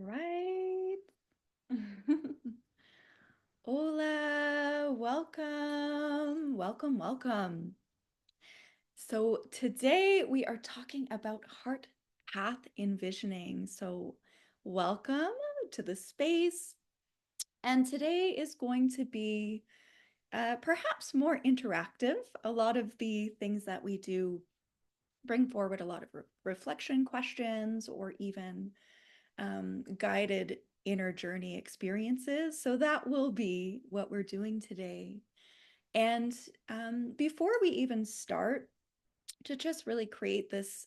Right. Hola, welcome, welcome, welcome. So today we are talking about heart path envisioning. So welcome to the space. And today is going to be perhaps more interactive. A lot of the things that we do bring forward a lot of reflection questions or even guided inner journey experiences. So that will be what we're doing today. And before we even start, to just really create this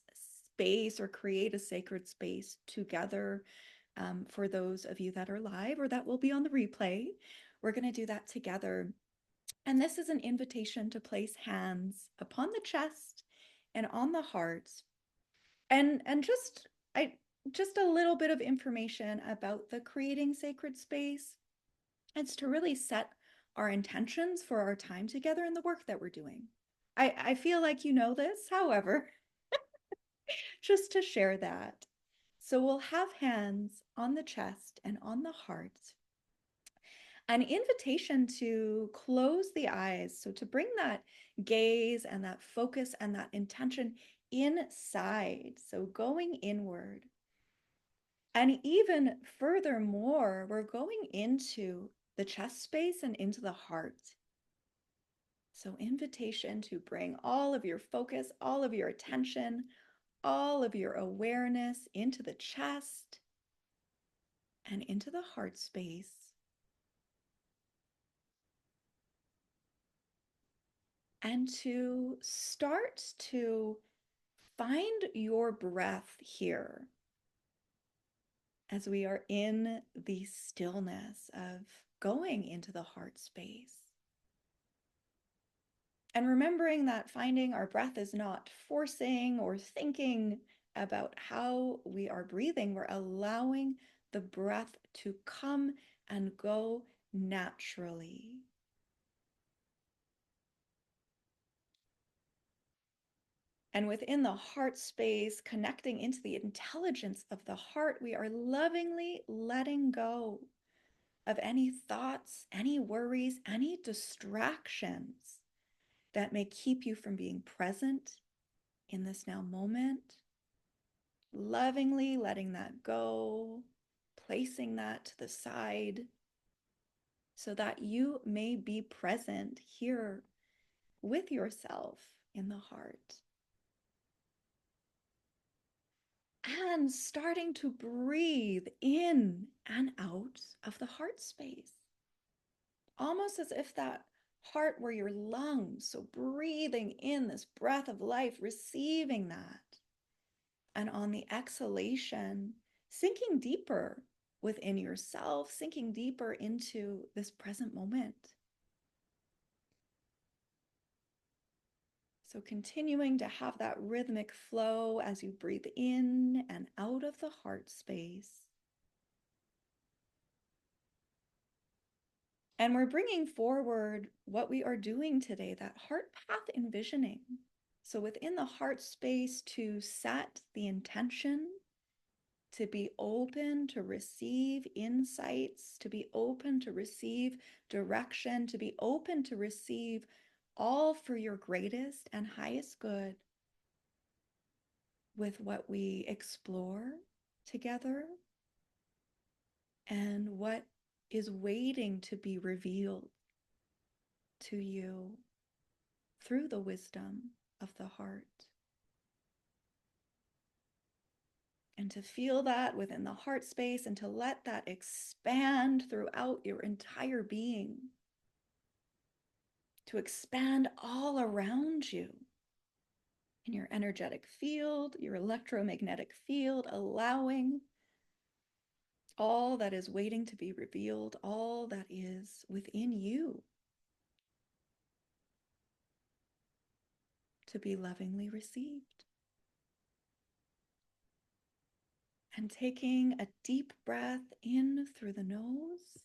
space or create a sacred space together for those of you that are live or that will be on the replay, we're going to do that together. And this is an invitation to place hands upon the chest and on the heart and just a little bit of information about the creating sacred space. It's to really set our intentions for our time together and the work that we're doing. I feel like you know this, however, just to share that. So we'll have hands on the chest and on the heart. An invitation to close the eyes. So to bring that gaze and that focus and that intention inside. So going inward. And even furthermore, we're going into the chest space and into the heart. So, invitation to bring all of your focus, all of your attention, all of your awareness into the chest and into the heart space. And to start to find your breath here as we are in the stillness of going into the heart space. And remembering that finding our breath is not forcing or thinking about how we are breathing. We're allowing the breath to come and go naturally. And within the heart space, connecting into the intelligence of the heart, we are lovingly letting go of any thoughts, any worries, any distractions that may keep you from being present in this now moment. Lovingly letting that go, placing that to the side so that you may be present here with yourself in the heart. And starting to breathe in and out of the heart space. Almost as if that heart were your lungs. So breathing in this breath of life, receiving that. And on the exhalation, sinking deeper within yourself, sinking deeper into this present moment. So continuing to have that rhythmic flow as you breathe in and out of the heart space. And we're bringing forward what we are doing today, that heart path envisioning. So within the heart space, to set the intention to be open to receive insights, to be open to receive direction, to be open to receive all for your greatest and highest good with what we explore together and what is waiting to be revealed to you through the wisdom of the heart. And to feel that within the heart space and to let that expand throughout your entire being, to expand all around you in your energetic field, your electromagnetic field, allowing all that is waiting to be revealed, all that is within you to be lovingly received. And taking a deep breath in through the nose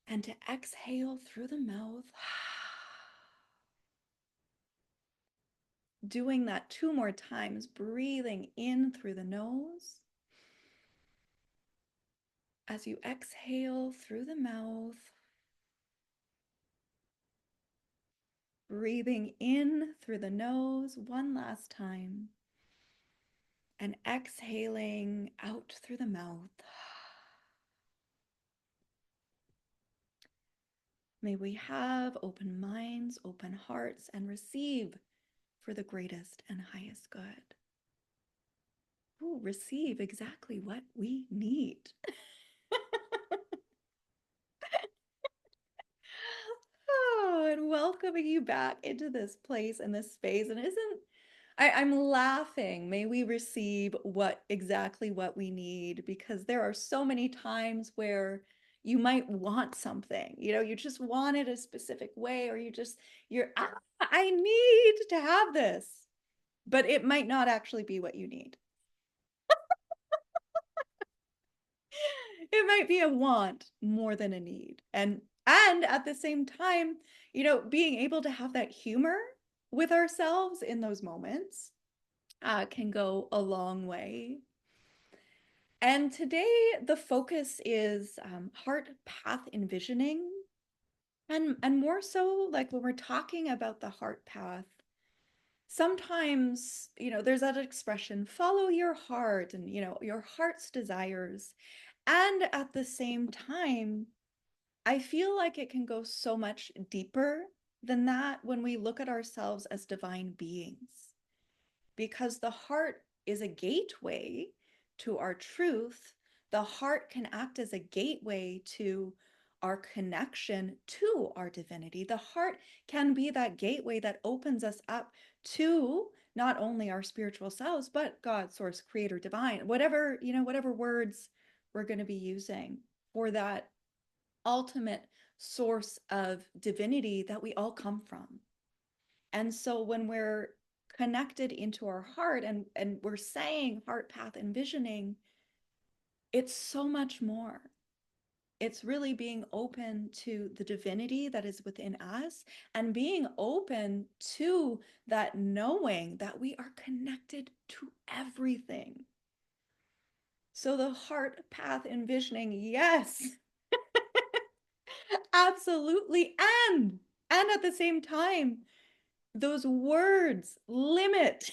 and to exhale through the mouth. Doing that 2 more times, breathing in through the nose As you exhale through the mouth, breathing in through the nose one last time, and exhaling out through the mouth. May we have open minds, open hearts, and receive for the greatest and highest good. Ooh, receive exactly what we need. Oh, and welcoming you back into this place and this space. And I'm laughing. May we receive exactly what we need, because there are so many times where you might want something, you just want it a specific way, or I need to have this, but it might not actually be what you need. It might be a want more than a need. And at the same time, being able to have that humor with ourselves in those moments can go a long way. And today the focus is heart path envisioning, and more so, like, when we're talking about the heart path, sometimes, there's that expression, follow your heart, and your heart's desires. And at the same time, I feel like it can go so much deeper than that when we look at ourselves as divine beings, because the heart is a gateway to our truth. The heart can act as a gateway to our connection to our divinity. The heart can be that gateway that opens us up to not only our spiritual selves, but God, source, creator, divine, whatever words we're going to be using for that ultimate source of divinity that we all come from. And so when we're connected into our heart, and we're saying heart path envisioning, it's so much more. It's really being open to the divinity that is within us, and being open to that knowing that we are connected to everything. So the heart path envisioning, yes, absolutely. And at the same time, those words limit.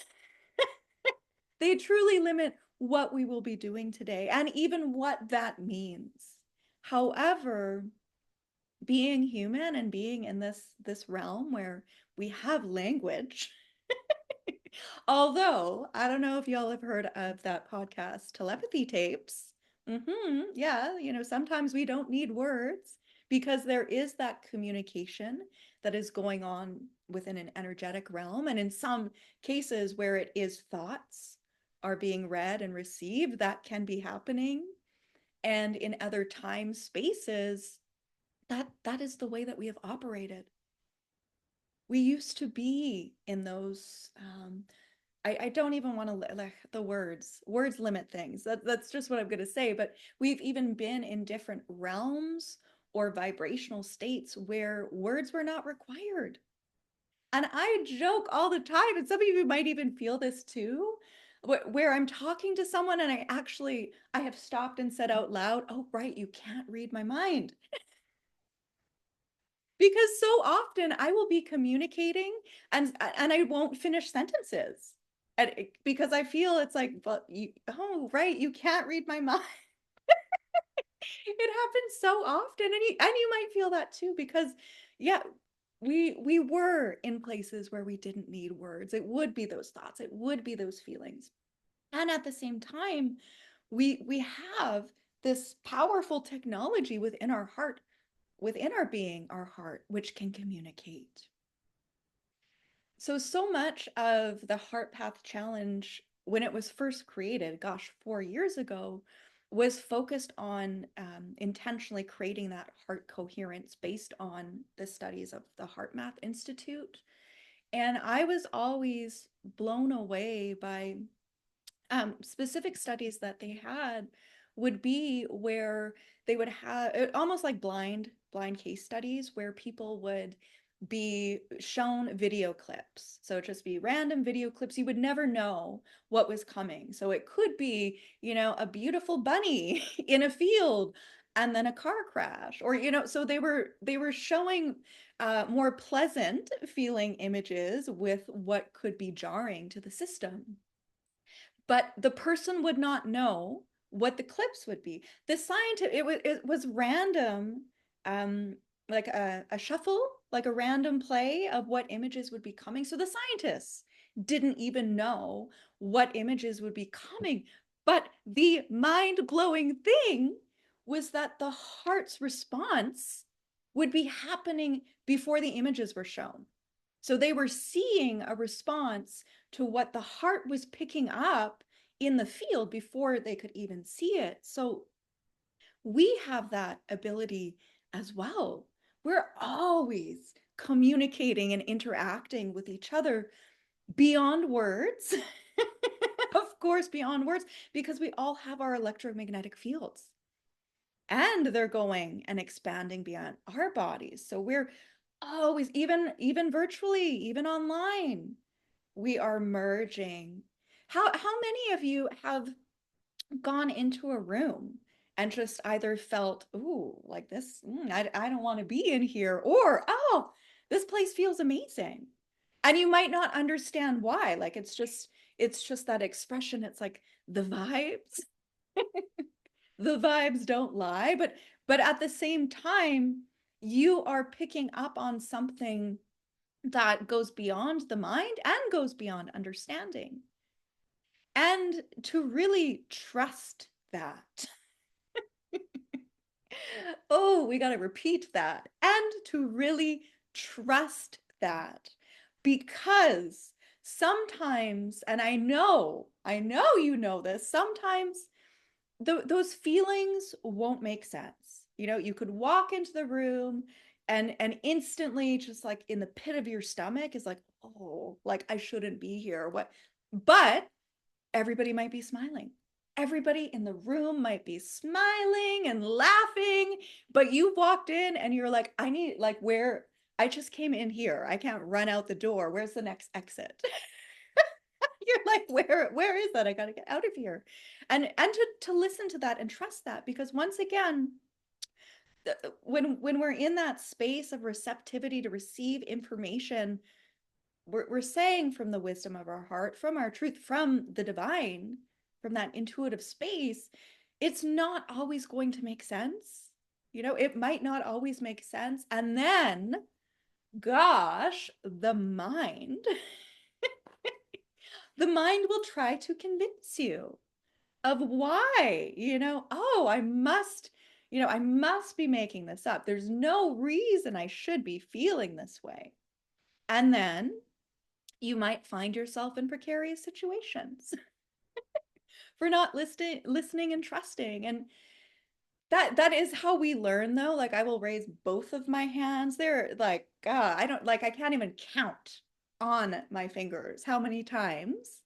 They truly limit what we will be doing today, and even what that means. However, being human and being in this realm where we have language, although I don't know if y'all have heard of that podcast, Telepathy Tapes. Yeah, sometimes we don't need words, because there is that communication that is going on within an energetic realm. And in some cases where it is thoughts are being read and received, that can be happening. And in other time spaces, that is the way that we have operated. We used to be in those I don't even want to, like, the words limit things. That's just what I'm going to say. But we've even been in different realms or vibrational states where words were not required. And I joke all the time, and some of you might even feel this too, where I'm talking to someone and I have stopped and said out loud, oh, right, you can't read my mind. Because so often I will be communicating, and I won't finish sentences. Because I feel it's like, but oh, right, you can't read my mind. It happens so often, and you might feel that too, because yeah, we were in places where we didn't need words. It would be those thoughts, it would be those feelings. And at the same time, we have this powerful technology within our heart, within our being, our heart, which can communicate. So much of the Heart Path Challenge, when it was first created, gosh, 4 years ago, was focused on intentionally creating that heart coherence based on the studies of the Heart Math Institute. And I was always blown away by specific studies that they had, would be where they would have almost like blind case studies, where people would be shown video clips. So it'd just be random video clips. You would never know what was coming. So it could be, a beautiful bunny in a field and then a car crash, or, so they were showing more pleasant feeling images with what could be jarring to the system. But the person would not know what the clips would be. The scientist, it was random, um, like a shuffle, like a random play of what images would be coming. So the scientists didn't even know what images would be coming. But the mind-blowing thing was that the heart's response would be happening before the images were shown. So they were seeing a response to what the heart was picking up in the field before they could even see it. So we have that ability as well. We're always communicating and interacting with each other beyond words. Of course, beyond words, because we all have our electromagnetic fields. And they're going and expanding beyond our bodies. So we're always, even virtually, even online, we are merging. How many of you have gone into a room and just either felt, ooh, like this, I don't want to be in here, or, oh, this place feels amazing. And you might not understand why. Like it's just that expression. It's like the vibes. The vibes don't lie, but at the same time, you are picking up on something that goes beyond the mind and goes beyond understanding. And to really trust that. Oh, we got to repeat that. And to really trust that. Because sometimes, and I know you know this, sometimes those feelings won't make sense. You could walk into the room and instantly, just like in the pit of your stomach, is like, oh, like I shouldn't be here. What? But everybody might be smiling. Everybody in the room might be smiling and laughing, but you walked in and you're like, I need, like, where? I just came in here. I can't run out the door. Where's the next exit? You're like, where is that? I got to get out of here. And to listen to that and trust that, because once again, when we're in that space of receptivity to receive information, we're saying from the wisdom of our heart, from our truth, from the divine, from that intuitive space, it's not always going to make sense. It might not always make sense. And then, gosh, the mind, the mind will try to convince you of why, oh, I must be making this up. There's no reason I should be feeling this way. And then you might find yourself in precarious situations for not listening and trusting. And that is how we learn, though. Like, I will raise both of my hands. They're like, I can't even count on my fingers how many times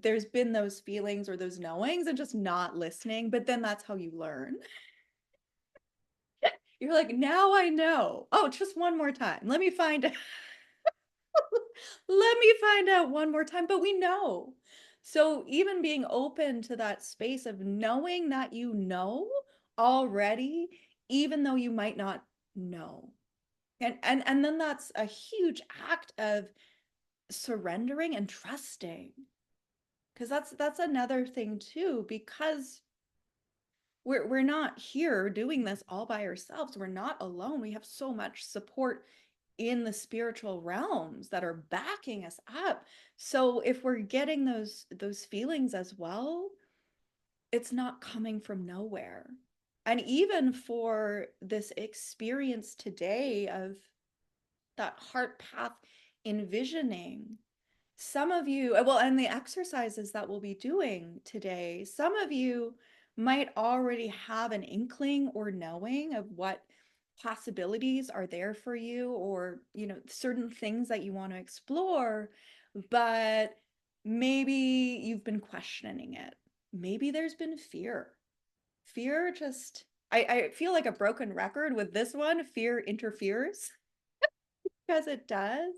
there's been those feelings or those knowings and just not listening. But then that's how you learn. You're like, now I know. Oh, just one more time. Let me find out. Let me find out one more time. But we know. So even being open to that space of knowing that you know already, even though you might not know. And then that's a huge act of surrendering and trusting. Because that's another thing too, because we're not here doing this all by ourselves. We're not alone. We have so much support in the spiritual realms that are backing us up. So if we're getting those feelings as well, it's not coming from nowhere. And even for this experience today of that heart path envisioning, some of you, well, and the exercises that we'll be doing today, some of you might already have an inkling or knowing of what possibilities are there for you, or, certain things that you want to explore, but maybe you've been questioning it. Maybe there's been fear. Fear just, I feel like a broken record with this one. Fear interferes. because it does.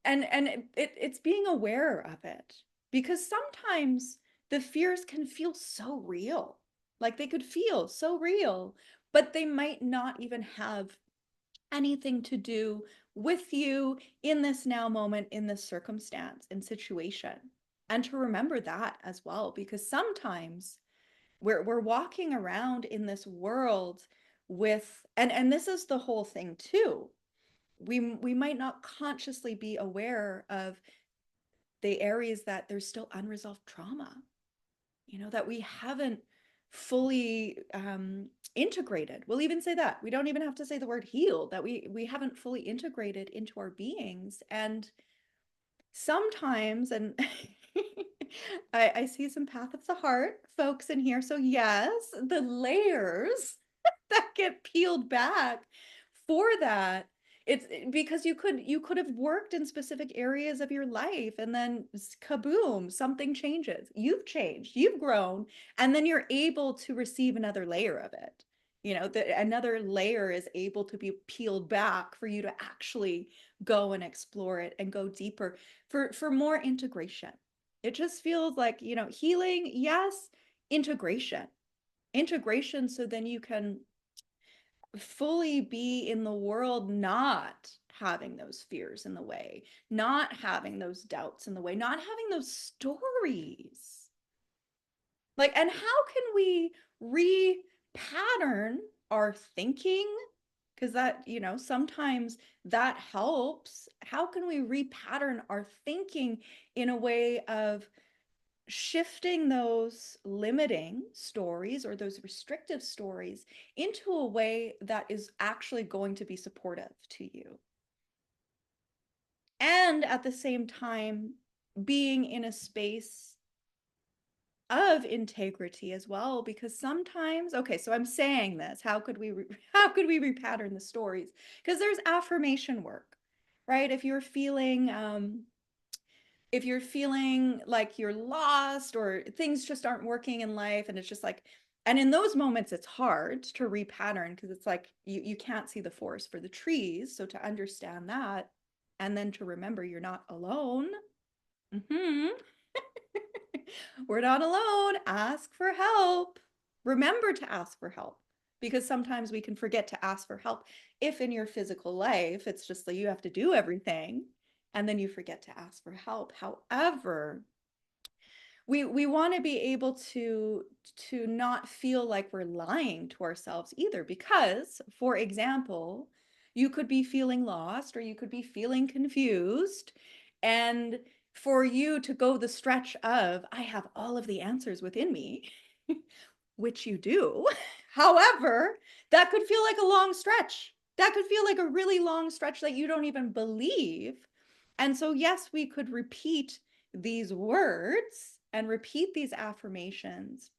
And it's being aware of it, because sometimes the fears can feel so real. Like they could feel so real, but they might not even have anything to do with you in this now moment, in this circumstance and situation. And to remember that as well, because sometimes we're walking around in this world with, and this is the whole thing too. We might not consciously be aware of the areas that there's still unresolved trauma, that we haven't fully integrated. We'll even say that. We don't even have to say the word healed, that we haven't fully integrated into our beings. And sometimes, and I see some path of the heart folks in here. So yes, the layers that get peeled back for that, it's because you could have worked in specific areas of your life, and then kaboom, something changes. You've changed, you've grown, and then you're able to receive another layer of it. Another layer is able to be peeled back for you to actually go and explore it and go deeper for more integration. It just feels like, healing, yes, integration, so then you can fully be in the world, not having those fears in the way, not having those doubts in the way, not having those stories. Like, and how can we repattern our thinking? Because that, sometimes that helps. How can we repattern our thinking in a way of shifting those limiting stories or those restrictive stories into a way that is actually going to be supportive to you? And at the same time, being in a space of integrity as well, because sometimes, okay, so I'm saying this, how could we repattern the stories? Because there's affirmation work, right? If you're feeling like you're lost, or things just aren't working in life, and it's just like, and in those moments it's hard to repattern, because it's like you can't see the forest for the trees. So to understand that, and then to remember you're not alone. Mm-hmm. We're not alone. Ask for help. Remember to ask for help, because sometimes we can forget to ask for help. If in your physical life, it's just like you have to do everything, and then you forget to ask for help. However, we want to be able to not feel like we're lying to ourselves either, because, for example, you could be feeling lost, or you could be feeling confused, and for you to go the stretch of, I have all of the answers within me, which you do. However, that could feel like a long stretch. That could feel like a really long stretch that you don't even believe. And so, yes, we could repeat these words and repeat these affirmations,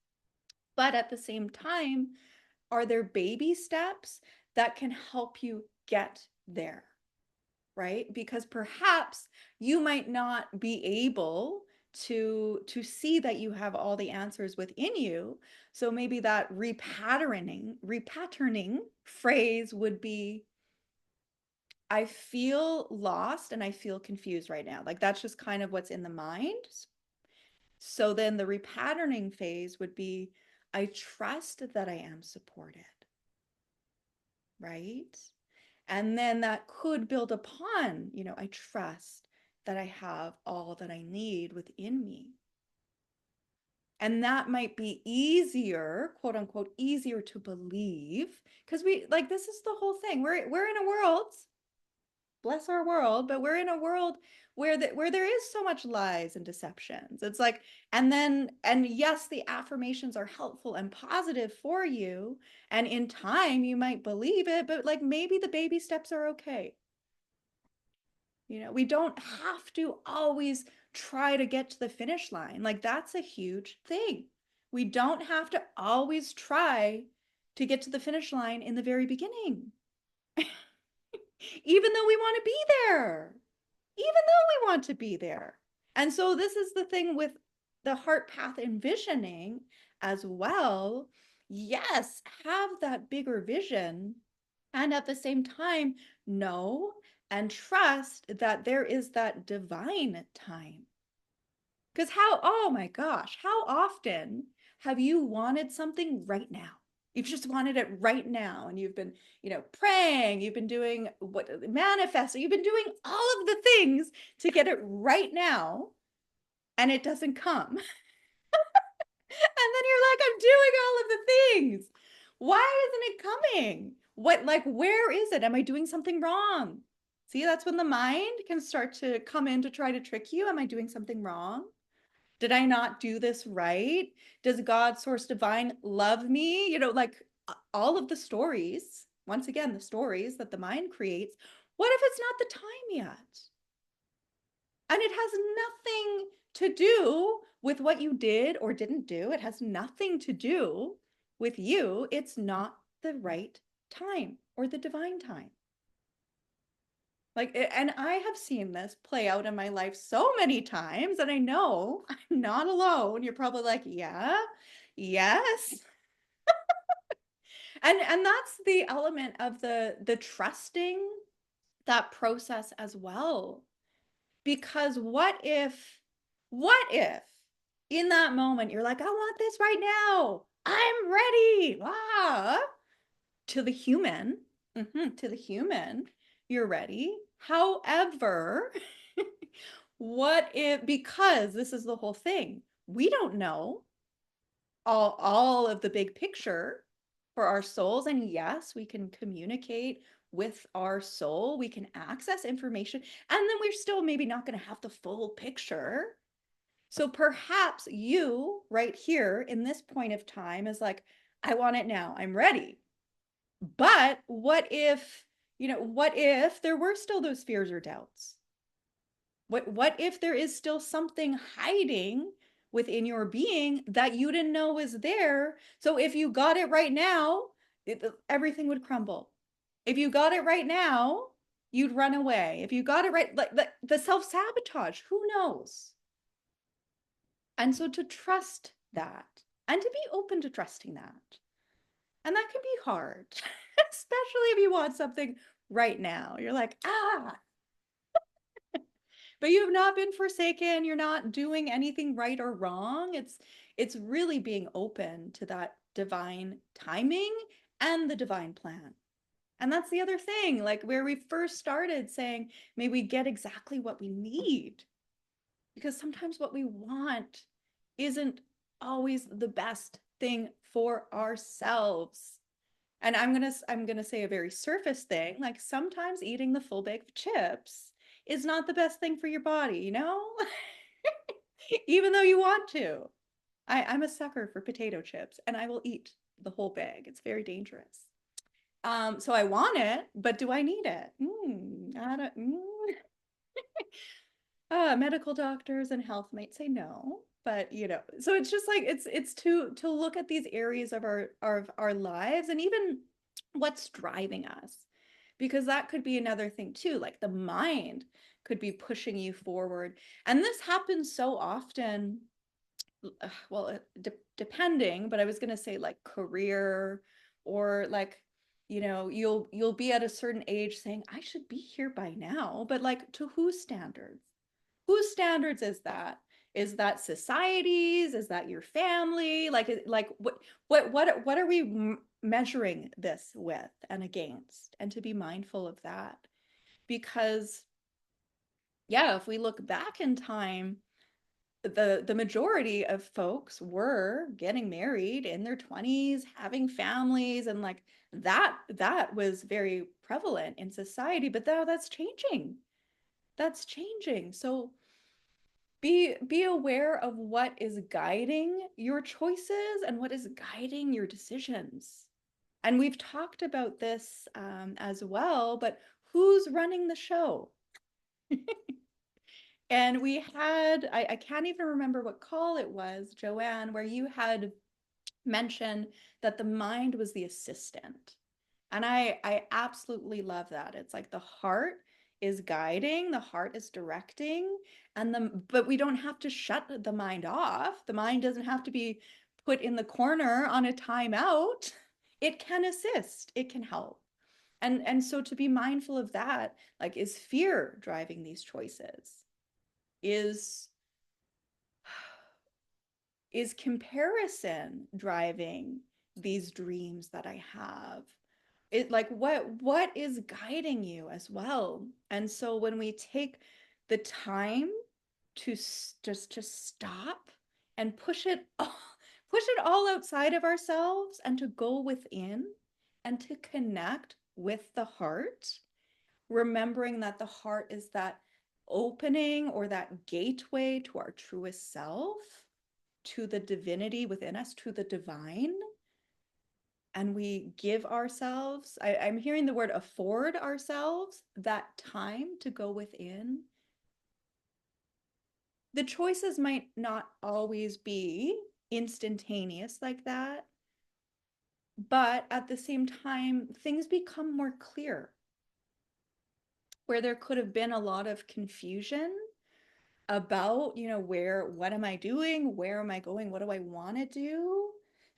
but at the same time, are there baby steps that can help you get there? Right? Because perhaps you might not be able to see that you have all the answers within you. So maybe that repatterning phrase would be, I feel lost and I feel confused right now. Like that's just kind of what's in the mind. So then the repatterning phase would be, I trust that I am supported, right? And then that could build upon, I trust that I have all that I need within me. And that might be easier, quote unquote, easier to believe, because this is the whole thing. We're in a world, bless our world, but we're in a world where there is so much lies and deceptions. It's like, and yes, the affirmations are helpful and positive for you, and in time you might believe it, but like maybe the baby steps are okay. We don't have to always try to get to the finish line. Like that's a huge thing. We don't have to always try to get to the finish line in the very beginning. Even though we want to be there. Even though we want to be there. And so this is the thing with the heart path envisioning as well. Yes, have that bigger vision, and at the same time, know and trust that there is that divine time. Because oh my gosh, how often have you wanted something right now? You've just wanted it right now, and you've been, praying, you've been doing what manifesting, you've been doing all of the things to get it right now, and it doesn't come. And then you're like, I'm doing all of the things. Why isn't it coming? Where is it? Am I doing something wrong? See, that's when the mind can start to come in to try to trick you. Am I doing something wrong? Did I not do this right? Does God, source divine, love me? All of the stories, once again, the stories that the mind creates. What if it's not the time yet? And it has nothing to do with what you did or didn't do. It has nothing to do with you. It's not the right time or the divine time. And I have seen this play out in my life so many times, and I know I'm not alone. You're probably like, yeah, yes. And that's the element of the trusting that process as well. Because what if in that moment you're like, I want this right now. I'm ready. Ah, to the human, to the human, you're ready. However, what if, because this is the whole thing, we don't know all of the big picture for our souls. And yes, we can communicate with our soul, we can access information, and then we're still maybe not going to have the full picture. So perhaps you right here in this point of time is like, I want it now, I'm ready. But what if there were still those fears or doubts? What if there is still something hiding within your being that you didn't know was there? So if you got it right now, everything would crumble. If you got it right now, you'd run away. If you got it right, like the self-sabotage, who knows? And so to trust that and to be open to trusting that. And that can be hard, especially if you want something right now. You're like, but you have not been forsaken. You're not doing anything right or wrong. It's really being open to that divine timing and the divine plan. And that's the other thing, like where we first started saying, may we get exactly what we need. Because sometimes what we want isn't always the best thing for ourselves. And I'm gonna say a very surface thing, like sometimes eating the full bag of chips is not the best thing for your body, even though you want to. I'm a sucker for potato chips, and I will eat the whole bag. It's very dangerous. So I want it, but do I need it? I don't. Medical doctors and health might say no, but so it's just like it's to look at these areas of our lives, and even what's driving us, because that could be another thing too. Like the mind could be pushing you forward, and this happens so often. Well, depending, but I was gonna say like career, or like you'll be at a certain age saying I should be here by now, but like to whose standards? Whose standards is that? Is that society's? Is that your family? Like what are we measuring this with and against? And to be mindful of that. Because yeah, if we look back in time, the majority of folks were getting married in their 20s, having families, and like that was very prevalent in society, but now that's changing. That's changing. So be aware of what is guiding your choices and what is guiding your decisions. And we've talked about this as well, but who's running the show? And we had, I can't even remember what call it was, Joanne, where you had mentioned that the mind was the assistant. And I absolutely love that. It's like the heart is guiding, the heart is directing, but we don't have to shut the mind off. The mind doesn't have to be put in the corner on a timeout. It can assist, it can help. And so to be mindful of that, like, is fear driving these choices? Is is comparison driving these dreams that I have? It, like, what is guiding you as well? And so when we take the time to just to stop and push it all outside of ourselves and to go within and to connect with the heart, remembering that the heart is that opening or that gateway to our truest self, to the divinity within us, to the divine. And we give ourselves, I'm hearing the word afford ourselves that time to go within. The choices might not always be instantaneous like that, but at the same time, things become more clear. Where there could have been a lot of confusion about, what am I doing? Where am I going? What do I want to do?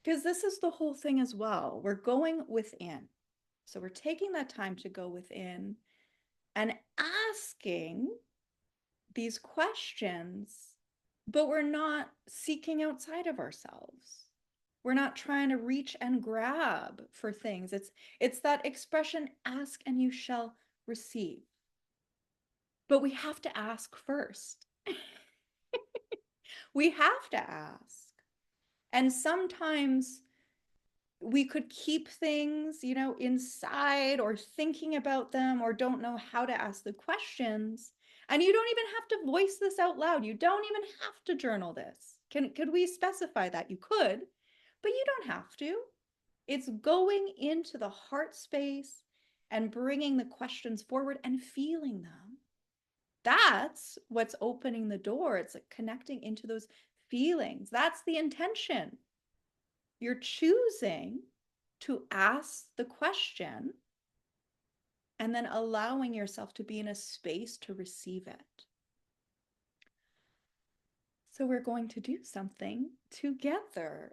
Because this is the whole thing as well. We're going within. So we're taking that time to go within and asking these questions, but we're not seeking outside of ourselves. We're not trying to reach and grab for things. It's that expression, ask and you shall receive. But we have to ask first. We have to ask. And sometimes we could keep things, inside or thinking about them or don't know how to ask the questions. And you don't even have to voice this out loud. You don't even have to journal this. Could we specify that? You could, but you don't have to. It's going into the heart space and bringing the questions forward and feeling them. That's what's opening the door. It's like connecting into those feelings. That's the intention. You're choosing to ask the question and then allowing yourself to be in a space to receive it. So we're going to do something together.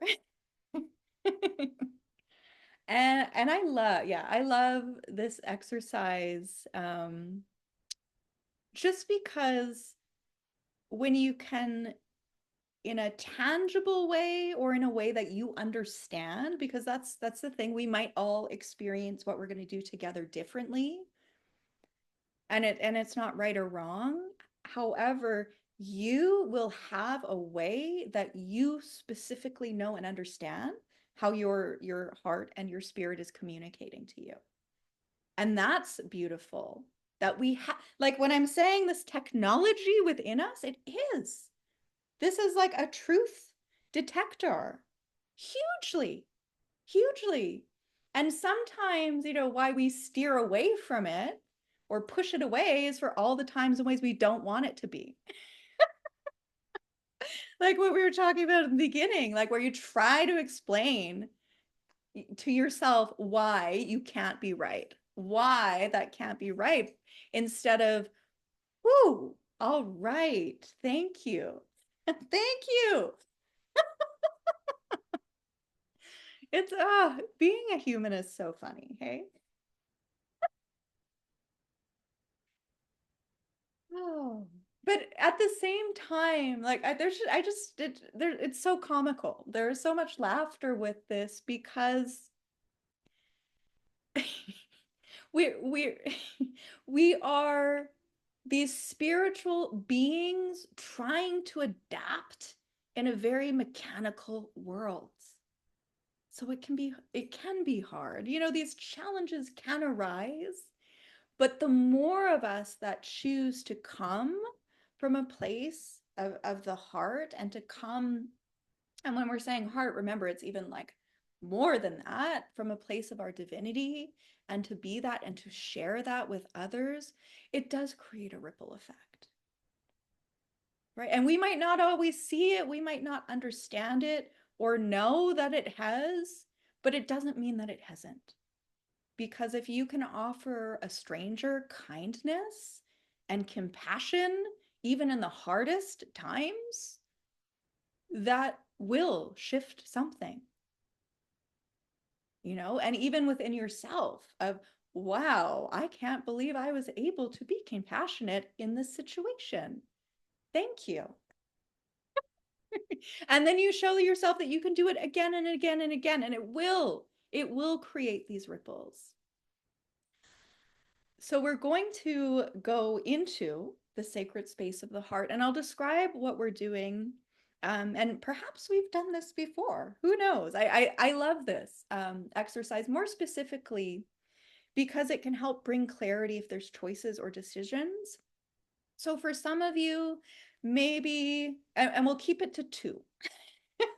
And I love this exercise, just because when you can, in a tangible way or in a way that you understand, because that's the thing, we might all experience what we're going to do together differently, and it's not right or wrong. However, you will have a way that you specifically know and understand how your heart and your spirit is communicating to you. And that's beautiful, that we have, like, when I'm saying this technology within us, it is. This is like a truth detector. Hugely, hugely. And sometimes, why we steer away from it or push it away is for all the times and ways we don't want it to be. Like what we were talking about in the beginning, like where you try to explain to yourself why you can't be right, why that can't be right, instead of, whoo, all right, thank you. Thank you. It's being a human is so funny, hey? Oh, but at the same time, like it's so comical. There is so much laughter with this because we're we are these spiritual beings trying to adapt in a very mechanical world. So it can be hard. These challenges can arise, but the more of us that choose to come from a place of the heart and to come, and when we're saying heart, remember, it's even like more than that, from a place of our divinity, and to be that and to share that with others, it does create a ripple effect. Right? And we might not always see it, we might not understand it or know that it has, but it doesn't mean that it hasn't. Because if you can offer a stranger kindness and compassion, even in the hardest times, that will shift something. And even within yourself, of wow, I can't believe I was able to be compassionate in this situation. Thank you. And then you show yourself that you can do it again and again and again, and it will create these ripples. So we're going to go into the sacred space of the heart, and I'll describe what we're doing. And perhaps we've done this before. Who knows? I love this exercise more specifically because it can help bring clarity if there's choices or decisions. So for some of you, maybe, and we'll keep it to two.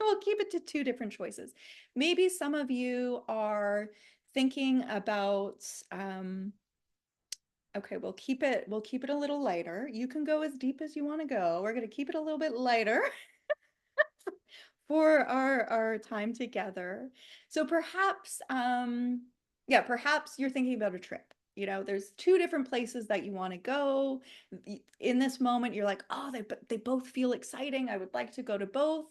We'll keep it to two different choices. Maybe some of you are thinking about, okay, we'll keep it a little lighter. You can go as deep as you want to go. We're going to keep it a little bit lighter for our time together. So perhaps, yeah, perhaps you're thinking about a trip. There's two different places that you want to go. In this moment, you're like, oh, they both feel exciting. I would like to go to both,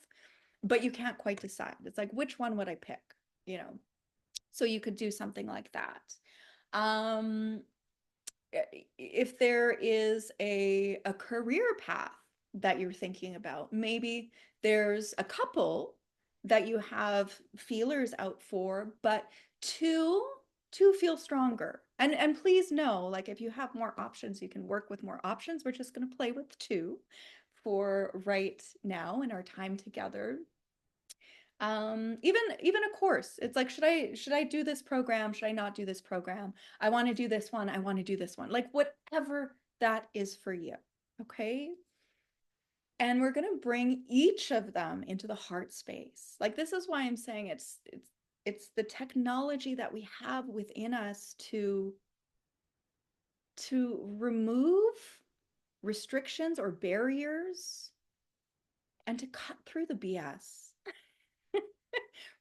but you can't quite decide. It's like, which one would I pick? You know, so you could do something like that. Um, if there is a career path that you're thinking about, maybe there's a couple that you have feelers out for, but two feel stronger. And please know, like if you have more options, you can work with more options. We're just going to play with two for right now in our time together. Even a course, it's like, should I do this program, should I not do this program? I want to do this one, I want to do this one, like whatever that is for you. Okay, and we're going to bring each of them into the heart space. Like, this is why I'm saying it's the technology that we have within us to remove restrictions or barriers and to cut through the BS.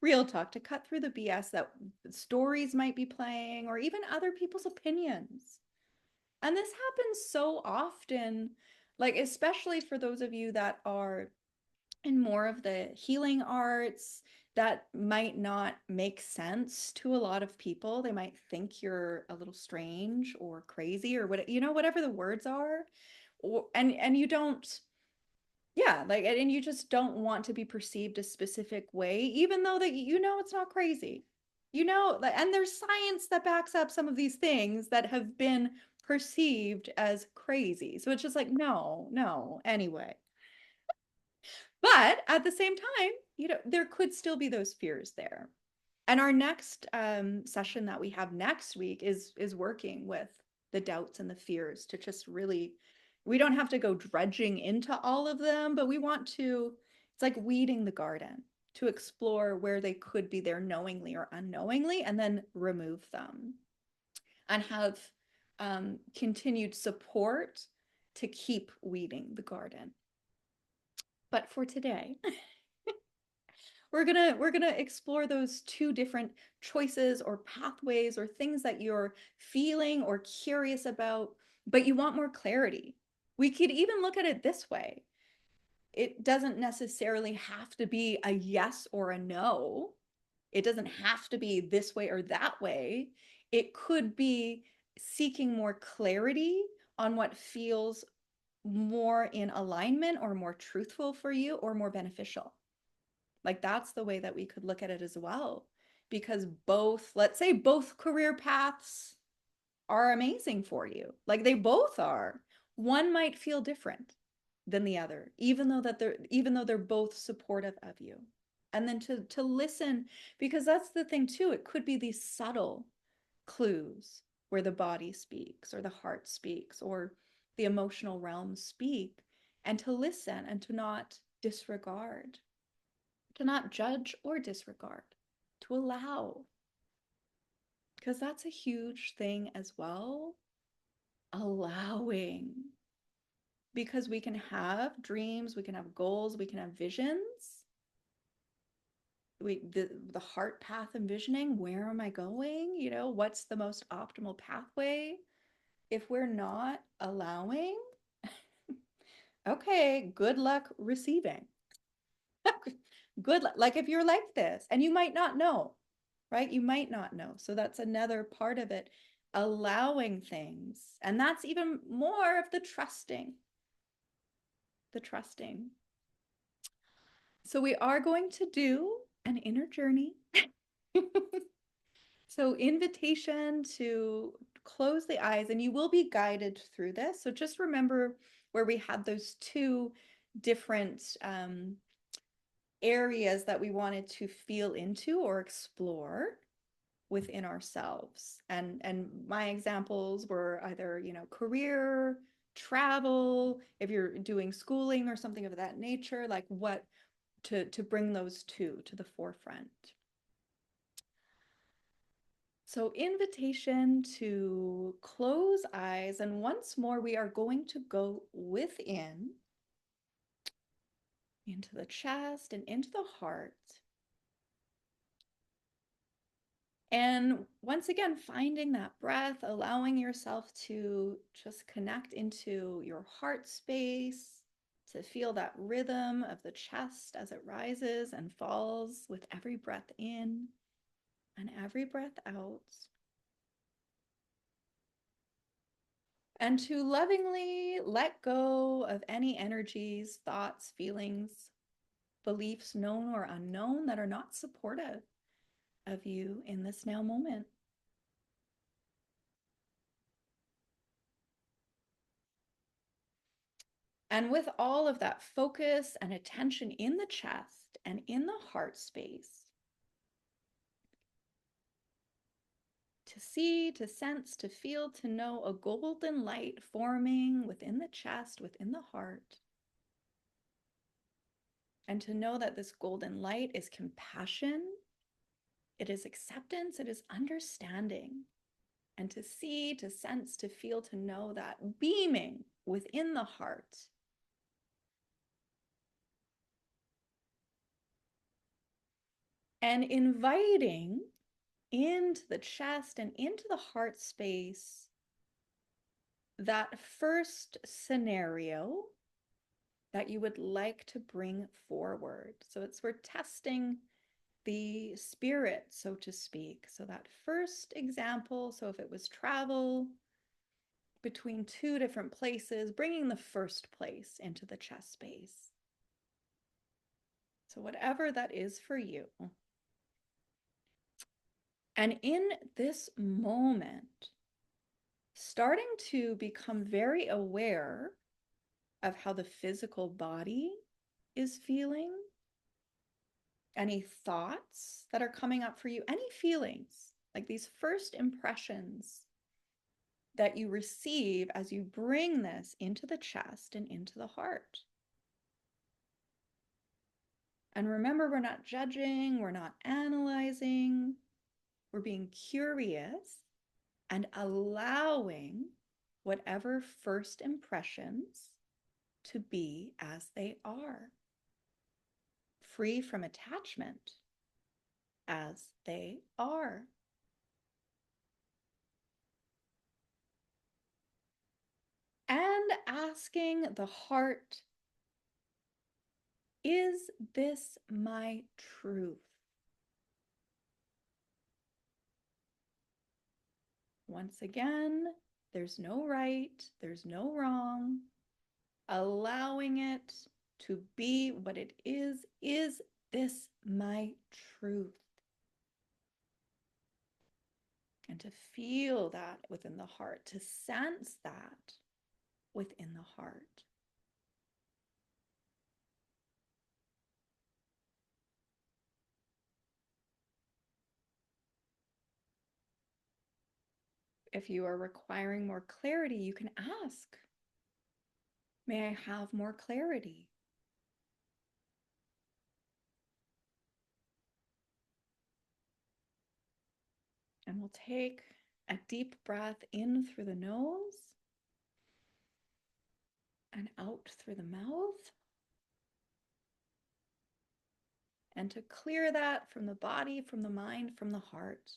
Real talk, to cut through the BS that stories might be playing or even other people's opinions. And this happens so often, like especially for those of you that are in more of the healing arts, that might not make sense to a lot of people. They might think you're a little strange or crazy or whatever the words are. And you don't, yeah, like, and you just don't want to be perceived a specific way, even though that it's not crazy. And there's science that backs up some of these things that have been perceived as crazy. So it's just like, no, no, anyway. But at the same time, there could still be those fears there. And our next session that we have next week is working with the doubts and the fears to just really, we don't have to go dredging into all of them, but we want to, it's like weeding the garden to explore where they could be there knowingly or unknowingly, and then remove them and have continued support to keep weeding the garden. But for today, we're gonna explore those two different choices or pathways or things that you're feeling or curious about, but you want more clarity. We could even look at it this way. It doesn't necessarily have to be a yes or a no. It doesn't have to be this way or that way. It could be seeking more clarity on what feels more in alignment or more truthful for you or more beneficial. Like, that's the way that we could look at it as well. Because let's say both career paths are amazing for you. Like, they both are. One might feel different than the other, even though they're both supportive of you. And then to listen, because that's the thing too. It could be these subtle clues where the body speaks or the heart speaks or the emotional realms speak, and to listen and to not disregard, to not judge or disregard, to allow. Because that's a huge thing as well. Allowing. Because we can have dreams, we can have goals, we can have visions. The heart path envisioning, where am I going? What's the most optimal pathway? If we're not allowing, okay, good luck receiving. Good luck. Like, if you're like this, and you might not know, right? You might not know. So that's another part of it. allowing things. And that's even more of the trusting, the trusting. So we are going to do an inner journey. So invitation to close the eyes, and you will be guided through this. So just remember where we had those two different areas that we wanted to feel into or explore within ourselves. And my examples were either, career, travel, if you're doing schooling or something of that nature, like what to bring those two to the forefront. So invitation to close eyes, and once more we are going to go within into the chest and into the heart. And once again, finding that breath, allowing yourself to just connect into your heart space, to feel that rhythm of the chest as it rises and falls with every breath in and every breath out. And to lovingly let go of any energies, thoughts, feelings, beliefs, known or unknown, that are not supportive of you in this now moment. And with all of that focus and attention in the chest and in the heart space, to see, to sense, to feel, to know a golden light forming within the chest, within the heart. And to know that this golden light is compassion, it is acceptance, it is understanding. And to see, to sense, to feel, to know that beaming within the heart. And inviting into the chest and into the heart space that first scenario that you would like to bring forward. So we're testing the spirit, so to speak. So that first example, so if it was travel between two different places, bringing the first place into the chest space. So whatever that is for you. And in this moment, starting to become very aware of how the physical body is feeling, any thoughts that are coming up for you, any feelings, like these first impressions that you receive as you bring this into the chest and into the heart. And remember, we're not judging, we're not analyzing, we're being curious and allowing whatever first impressions to be as they are, free from attachment as they are. And asking the heart, is this my truth? Once again, there's no right, there's no wrong. Allowing it to be what it is this my truth? And to feel that within the heart, to sense that within the heart. If you are requiring more clarity, you can ask, may I have more clarity? And we'll take a deep breath in through the nose and out through the mouth. And to clear that from the body, from the mind, from the heart.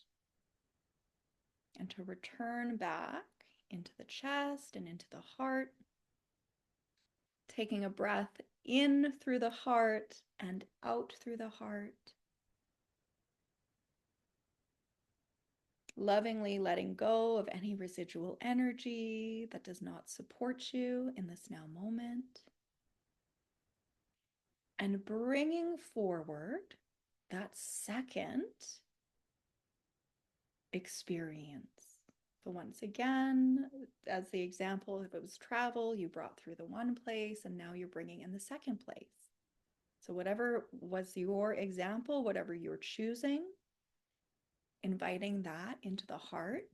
And to return back into the chest and into the heart. Taking a breath in through the heart and out through the heart. Lovingly letting go of any residual energy that does not support you in this now moment. And bringing forward that second experience. So, once again, as the example, if it was travel, you brought through the one place and now you're bringing in the second place. So, whatever was your example, whatever you're choosing, inviting that into the heart.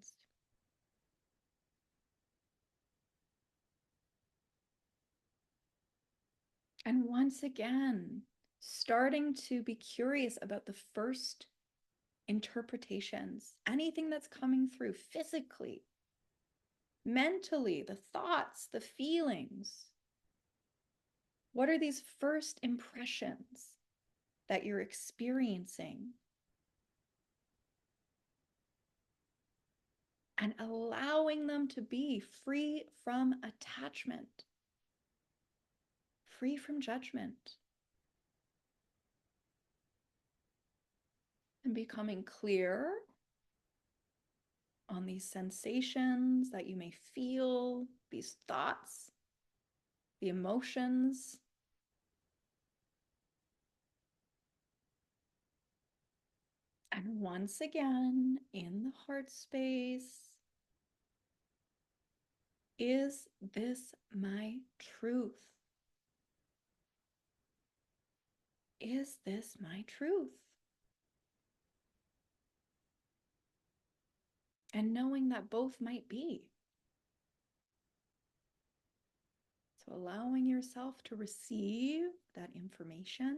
And once again, starting to be curious about the first interpretations, anything that's coming through physically, mentally, the thoughts, the feelings. What are these first impressions that you're experiencing? And allowing them to be free from attachment, free from judgment, and becoming clear on these sensations that you may feel, these thoughts, the emotions. And once again, in the heart space, is this my truth? Is this my truth? And knowing that both might be. So allowing yourself to receive that information.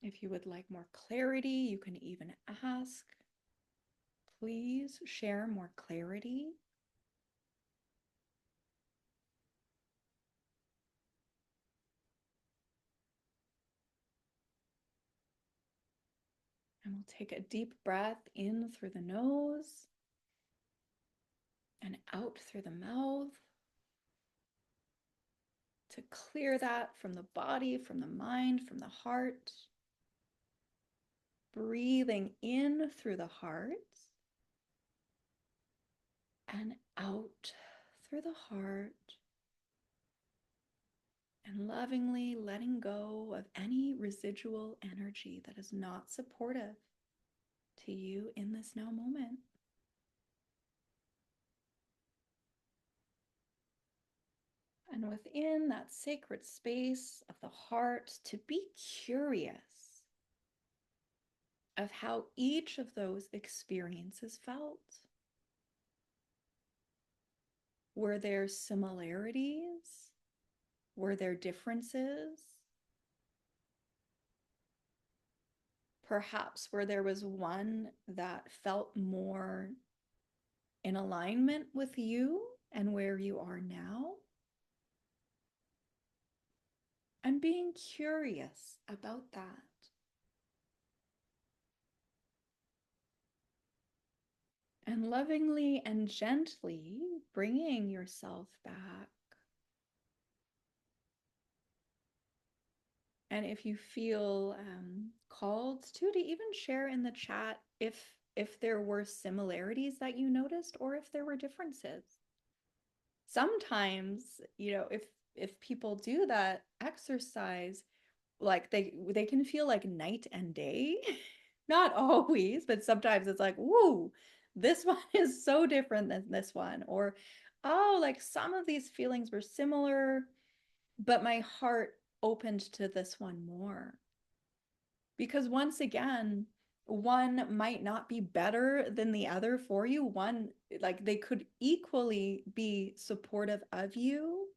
If you would like more clarity, you can even ask. Please share more clarity. And we'll take a deep breath in through the nose and out through the mouth to clear that from the body, from the mind, from the heart. Breathing in through the heart and out through the heart. And lovingly letting go of any residual energy that is not supportive to you in this now moment. And within that sacred space of the heart, to be curious of how each of those experiences felt. Were there similarities? Were there differences? Perhaps where there was one that felt more in alignment with you and where you are now. And being curious about that. And lovingly and gently bringing yourself back. And if you feel called to even share in the chat if there were similarities that you noticed or if there were differences. Sometimes, if people do that exercise, like they can feel like night and day. Not always, but sometimes it's like, woo, this one is so different than this one. Or, oh, like some of these feelings were similar, but my heart opened to this one more. Because once again, one might not be better than the other for you. One, like they could equally be supportive of you,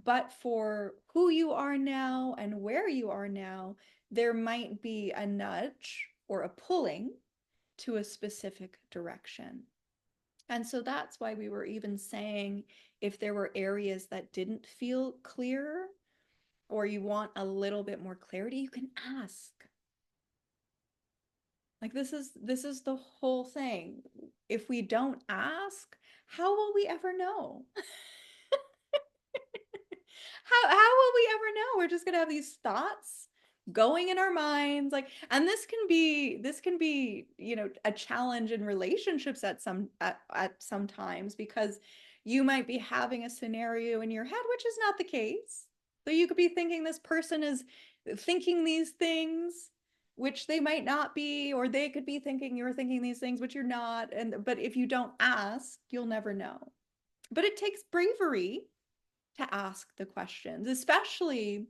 but for who you are now and where you are now, there might be a nudge or a pulling to a specific direction. And so that's why we were even saying if there were areas that didn't feel clear or you want a little bit more clarity, you can ask. Like this is the whole thing. If we don't ask, how will we ever know? How will we ever know? We're just gonna have these thoughts going in our minds, like, and this can be, a challenge in relationships at some times, because you might be having a scenario in your head which is not the case. So you could be thinking this person is thinking these things which they might not be, or they could be thinking you're thinking these things which you're not, but if you don't ask, you'll never know. But it takes bravery to ask the questions, especially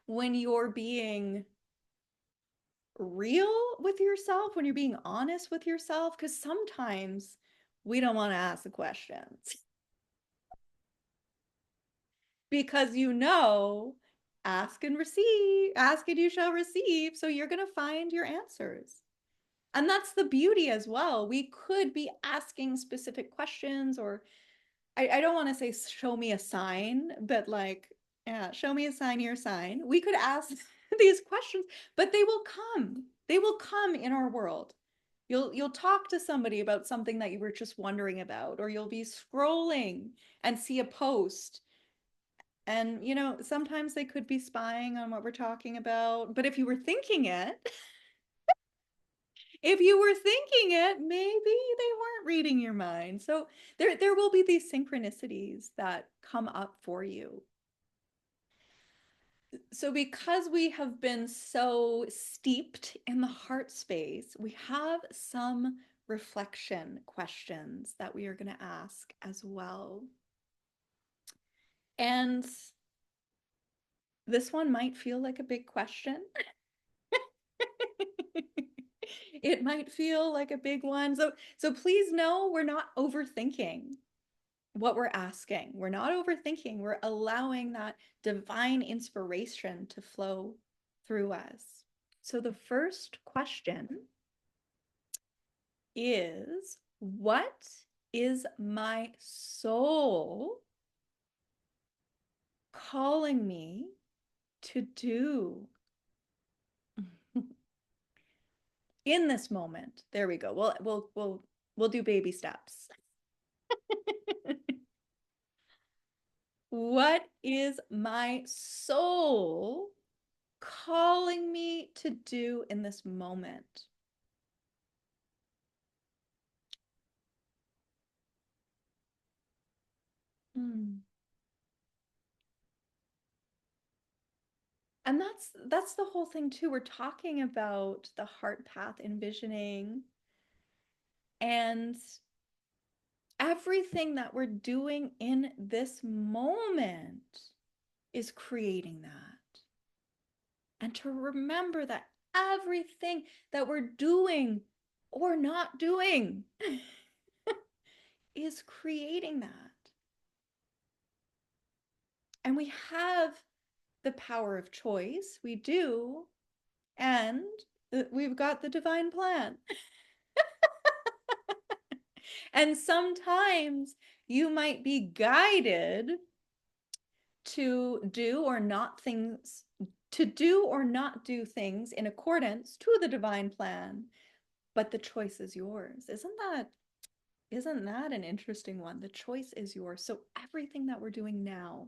when you're being real with yourself, when you're being honest with yourself, because sometimes we don't want to ask the questions because ask and receive, ask and you shall receive. So you're going to find your answers. And that's the beauty as well. We could be asking specific questions, or I don't want to say show me a sign, but like, yeah, show me a sign, your sign. We could ask these questions, but they will come. They will come in our world. You'll talk to somebody about something that you were just wondering about, or you'll be scrolling and see a post. And sometimes they could be spying on what we're talking about. But if you were thinking it, maybe they weren't reading your mind. So there will be these synchronicities that come up for you. So because we have been so steeped in the heart space, we have some reflection questions that we are going to ask as well. And this one might feel like a big question. It might feel like a big one. So please know we're not overthinking what we're asking. We're not overthinking. We're allowing that divine inspiration to flow through us. So the first question is, what is my soul calling me to do in this moment? There we go. We'll do baby steps. What is my soul calling me to do in this moment? Hmm. And that's the whole thing too. We're talking about the heart path envisioning, and everything that we're doing in this moment is creating that. And to remember that everything that we're doing or not doing is creating that. And we have the power of choice. We do. And we've got the divine plan. And sometimes you might be guided to do or not things, to do or not do things in accordance to the divine plan, but the choice is yours. Isn't that an interesting one? The choice is yours. So everything that we're doing now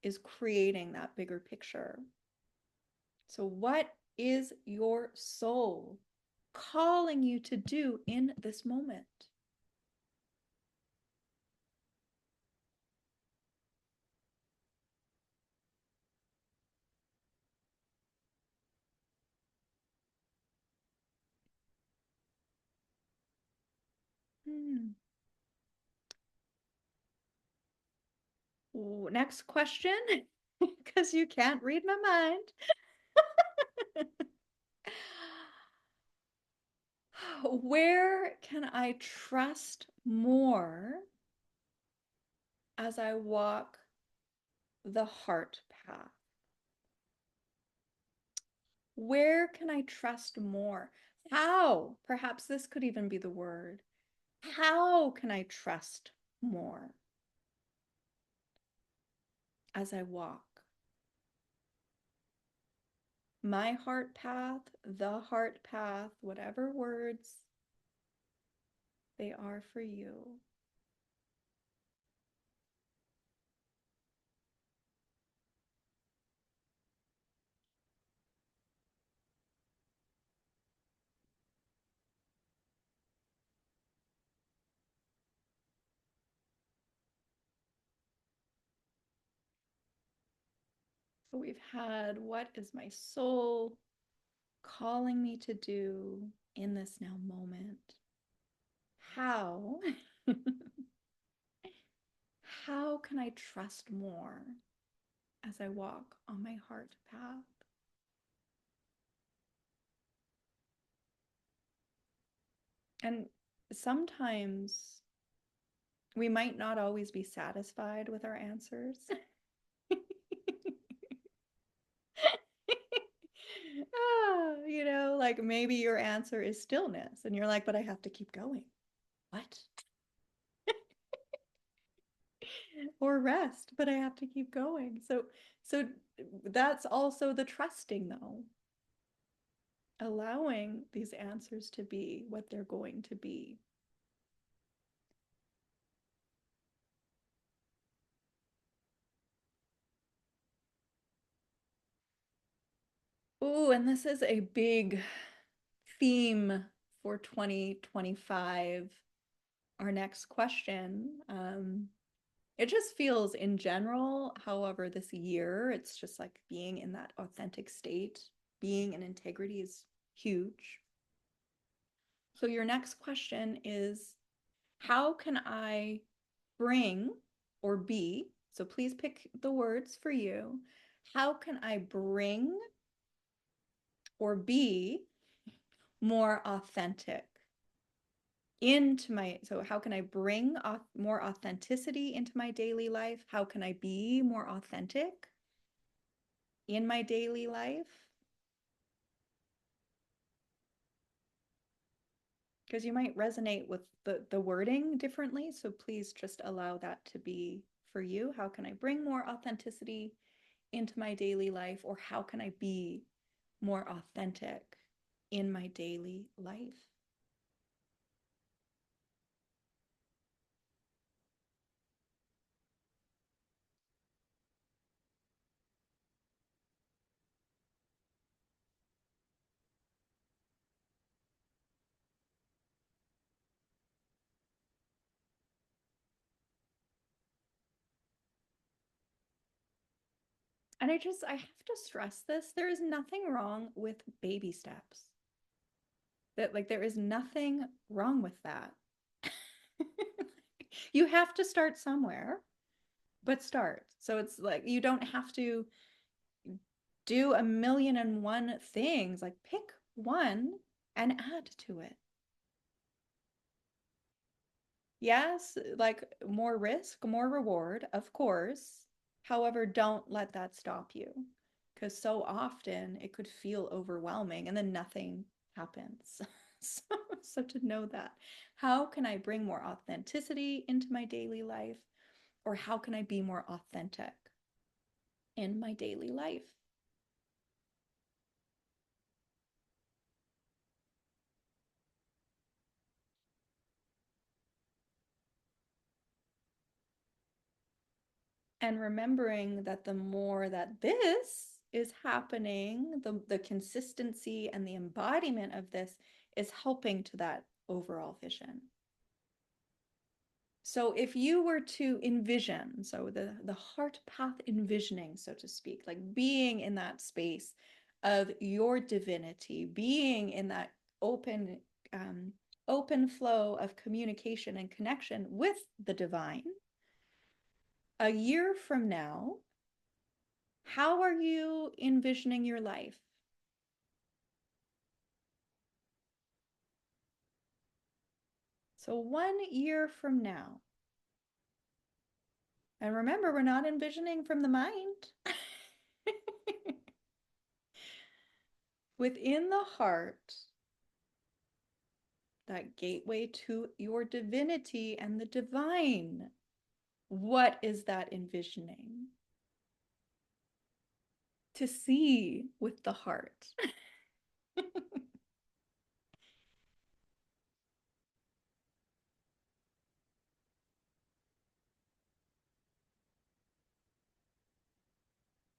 is creating that bigger picture. So what is your soul calling you to do in this moment? Hmm. Next question, because you can't read my mind. Where can I trust more as I walk the heart path? Where can I trust more? How? Perhaps this could even be the word. How can I trust more as I walk my heart path, the heart path, whatever words they are for you? So we've had, what is my soul calling me to do in this now moment? How? How can I trust more as I walk on my heart path? And sometimes we might not always be satisfied with our answers. Like maybe your answer is stillness, and you're like, but I have to keep going. What? Or rest, but I have to keep going. So that's also the trusting, though, allowing these answers to be what they're going to be. Ooh, and this is a big theme for 2025. Our next question. It just feels in general, however, this year, it's just like being in that authentic state, being in integrity is huge. So your next question is, how can I bring or be, so please pick the words for you, how can I bring or be more authentic into my, so how can I bring more authenticity into my daily life? How can I be more authentic in my daily life? Because you might resonate with the wording differently. So please just allow that to be for you. How can I bring more authenticity into my daily life? Or how can I be more authentic in my daily life? And I have to stress this. There is nothing wrong with baby steps. That, like, there is nothing wrong with that. You have to start somewhere, but start. So it's like you don't have to do a million and one things. Like, pick one and add to it. Yes, like more risk, more reward, of course. However, don't let that stop you, because so often it could feel overwhelming and then nothing happens. So to know that, how can I bring more authenticity into my daily life? Or how can I be more authentic in my daily life? And remembering that the more that this is happening, the consistency and the embodiment of this is helping to that overall vision. So if you were to envision, so the heart path envisioning, so to speak, like being in that space of your divinity, being in that open open flow of communication and connection with the divine, a year from now, how are you envisioning your life? So 1 year from now, and remember, we're not envisioning from the mind. Within the heart, that gateway to your divinity and the divine. What is that envisioning? To see with the heart.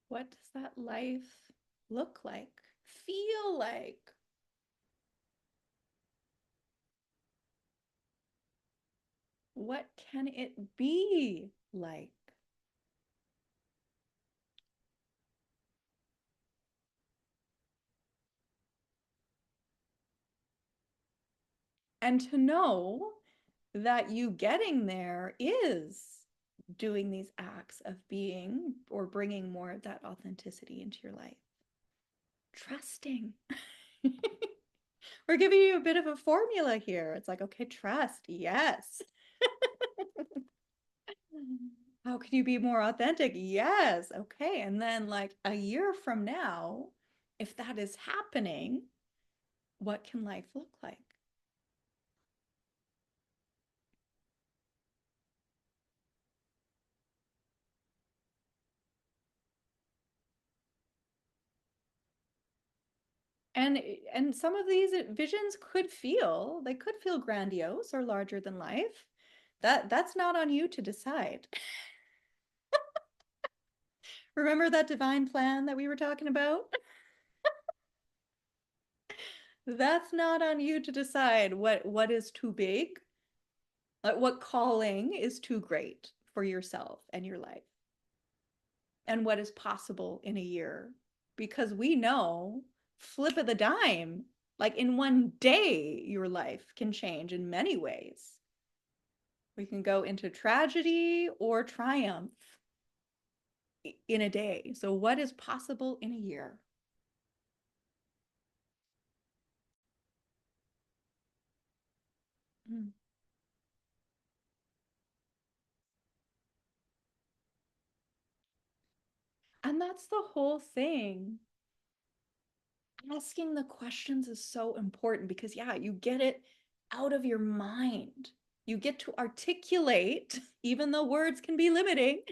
What does that life look like? Feel like? What can it be like? And to know that you getting there is doing these acts of being or bringing more of that authenticity into your life. Trusting. We're giving you a bit of a formula here. It's like, okay, trust. Yes. How can you be more authentic? Yes. Okay. And then, like a year from now, if that is happening, what can life look like? And and some of these visions they could feel grandiose or larger than life. That's not on you to decide. Remember that divine plan that we were talking about? That's not on you to decide what is too big, like what calling is too great for yourself and your life, and what is possible in a year. Because we know, flip of the dime, like in one day, your life can change in many ways. We can go into tragedy or triumph in a day. So, what is possible in a year? Mm. And that's the whole thing. Asking the questions is so important because, yeah, you get it out of your mind. You get to articulate, even though words can be limiting,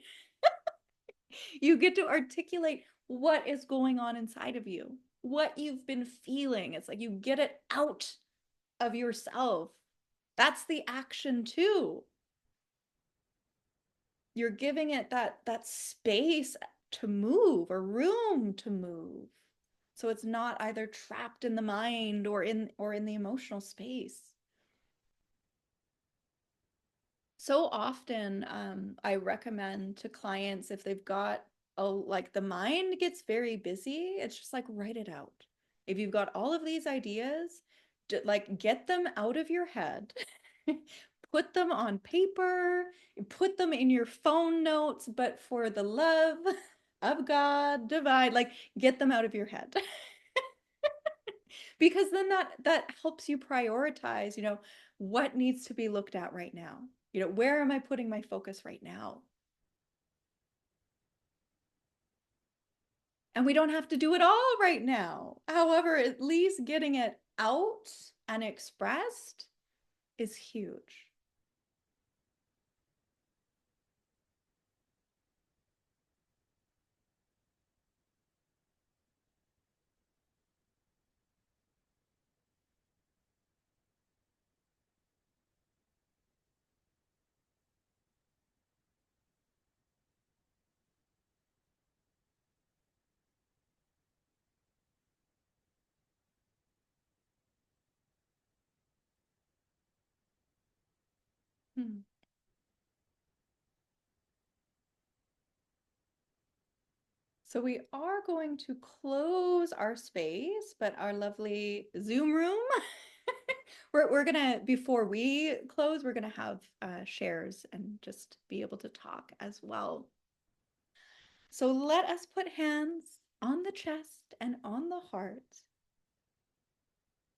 you get to articulate what is going on inside of you, what you've been feeling. It's like you get it out of yourself. That's the action too. You're giving it that space to move or room to move. So it's not either trapped in the mind or in the emotional space. So often I recommend to clients if they've got like the mind gets very busy, it's just like write it out. If you've got all of these ideas, like get them out of your head, put them on paper, put them in your phone notes, but for the love of God divine, like get them out of your head. Because then that helps you prioritize, what needs to be looked at right now. Where am I putting my focus right now? And we don't have to do it all right now. However, at least getting it out and expressed is huge. Hmm. So we are going to close our space, but our lovely Zoom room, we're gonna, before we close, we're gonna have shares and just be able to talk as well. So let us put hands on the chest and on the heart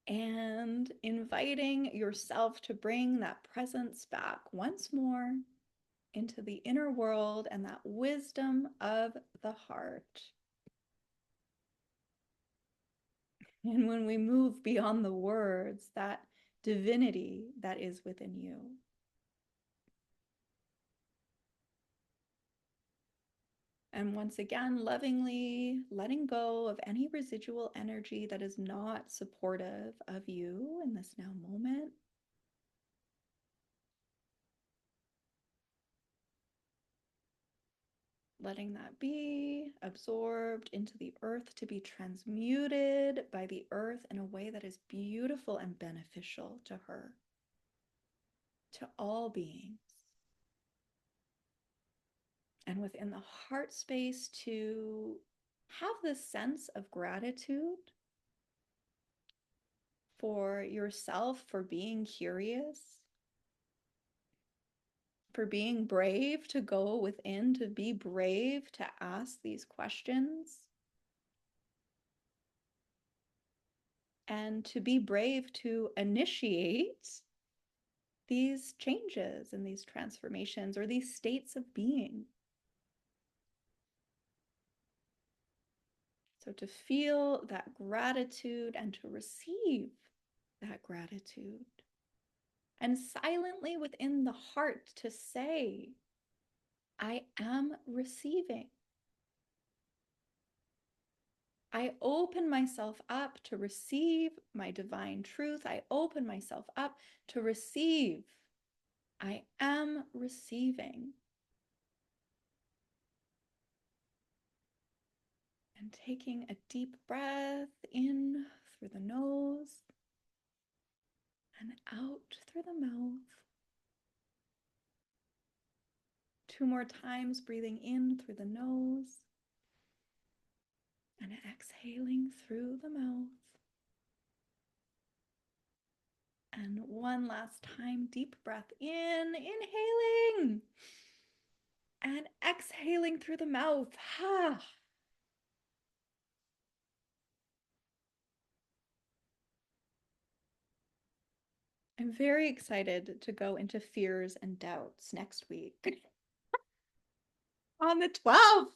and inviting yourself to bring that presence back once more into the inner world and that wisdom of the heart. And when we move beyond the words, that divinity that is within you. And once again, lovingly letting go of any residual energy that is not supportive of you in this now moment. Letting that be absorbed into the earth to be transmuted by the earth in a way that is beautiful and beneficial to her, to all beings. And within the heart space to have this sense of gratitude for yourself for being curious, for being brave to go within, to be brave to ask these questions, and to be brave to initiate these changes and these transformations or these states of being. So to feel that gratitude and to receive that gratitude. And silently within the heart to say, I am receiving. I open myself up to receive my divine truth. I open myself up to receive. I am receiving. And taking a deep breath in through the nose and out through the mouth. 2 more times, breathing in through the nose and exhaling through the mouth. And one last time, deep breath in, inhaling and exhaling through the mouth. I'm very excited to go into fears and doubts next week. On the 12th,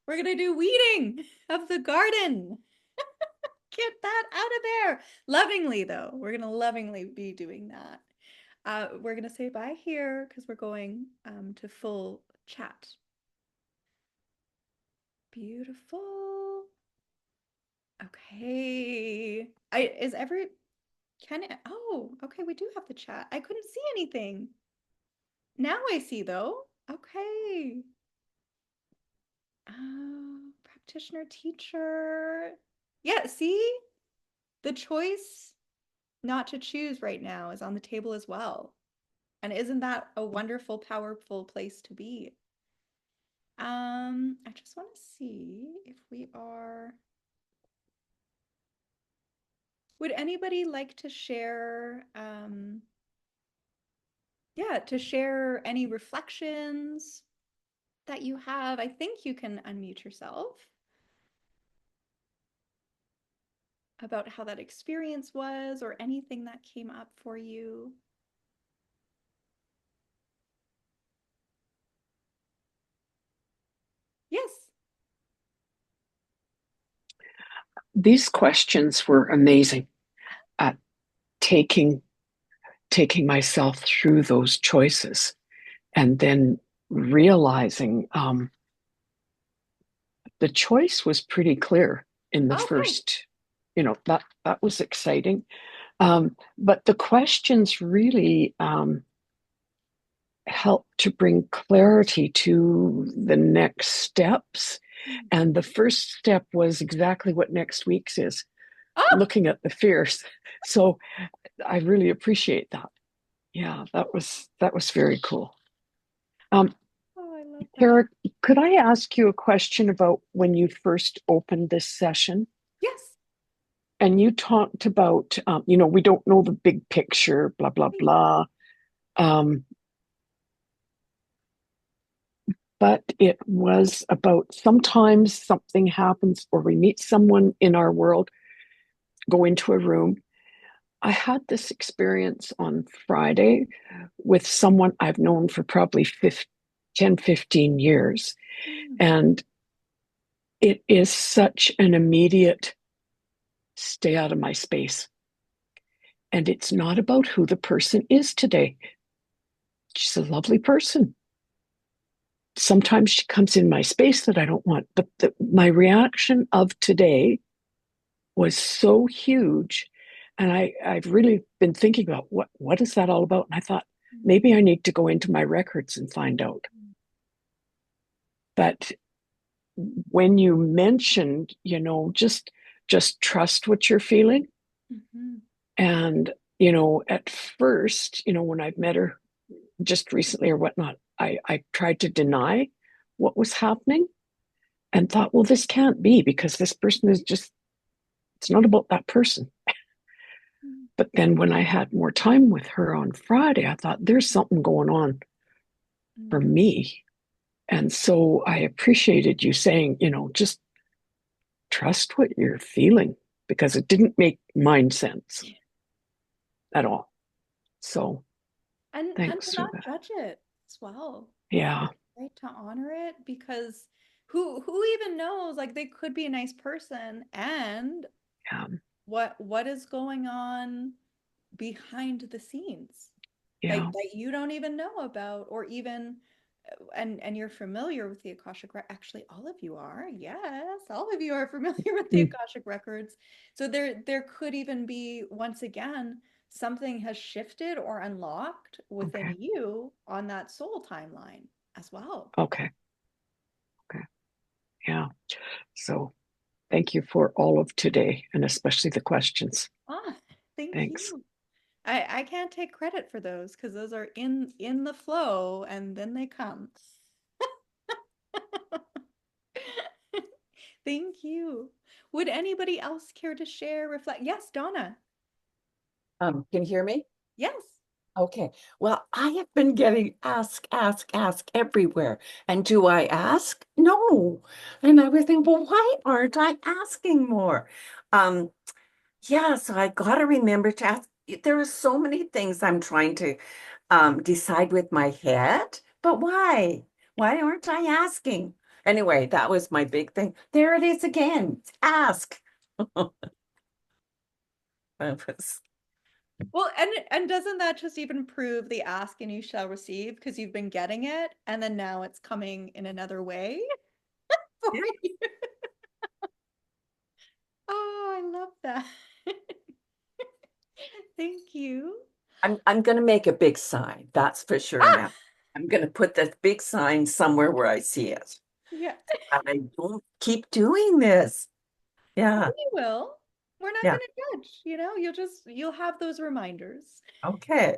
we're going to do weeding of the garden. Get that out of there. Lovingly, though. We're going to lovingly be doing that. We're going to say bye here because we're going to full chat. Beautiful. Okay. Oh, okay, we do have the chat. I couldn't see anything. Now I see though. Okay. Practitioner, teacher. Yeah, see? The choice not to choose right now is on the table as well. And isn't that a wonderful, powerful place to be? I just want to see if we are. Would anybody like to share, to share any reflections that you have? I think you can unmute yourself about how that experience was or anything that came up for you. Yes. These questions were amazing at taking myself through those choices and then realizing the choice was pretty clear in the first, that was exciting. But the questions really helped to bring clarity to the next steps. And the first step was exactly what next week's is, looking at the fears. So I really appreciate that. Yeah, that was very cool. I love that. Terra, could I ask you a question about when you first opened this session? Yes. And you talked about, we don't know the big picture, blah, blah, blah. But it was about sometimes something happens or we meet someone in our world, go into a room. I had this experience on Friday with someone I've known for probably 10, 15 years. And it is such an immediate stay out of my space. And it's not about who the person is today. She's a lovely person. Sometimes she comes in my space that I don't want. But my reaction of today was so huge. And I've really been thinking about what is that all about? And I thought, maybe I need to go into my records and find out. But when you mentioned, just trust what you're feeling. Mm-hmm. And, at first, when I've met her just recently or whatnot, I tried to deny what was happening and thought, well, this can't be because this person is just, it's not about that person. But then when I had more time with her on Friday, I thought there's something going on for Mm. me. And so I appreciated you saying, just trust what you're feeling because it didn't make mind sense at all. So And to thanks for not that. judge it as well. Yeah. Right, to honor it because who even knows? Like they could be a nice person and Yeah. what is going on behind the scenes Yeah. that you don't even know about or even and you're familiar with the actually all of you are. Yes, all of you are familiar with the Mm, Akashic records. So there could even be once again something has shifted or unlocked within okay. you on that soul timeline as well. Okay. Okay. Yeah. So thank you for all of today and especially the questions. Ah, thank Thanks. you. I can't take credit for those because those are in the flow and then they come. Thank you. Would anybody else care to share, reflect? Yes, Donna. Can you hear me? Yes. Okay. Well, I have been getting ask everywhere. And do I ask? No. And I was thinking, well, why aren't I asking more? Um, yeah, so I gotta remember to ask. There are so many things I'm trying to decide with my head, but why? Why aren't I asking? Anyway, that was my big thing. There it is again. Ask. That was- Well, and doesn't that just even prove the ask and you shall receive because you've been getting it and then now it's coming in another way for Yeah. you? Oh, I love that. Thank you. I'm gonna make a big sign, that's for sure Ah, now. I'm gonna put that big sign somewhere where I see it. yeah. And I don't keep doing this. Oh, Yeah, you will. We're not yeah. going to judge, you'll have those reminders. Okay.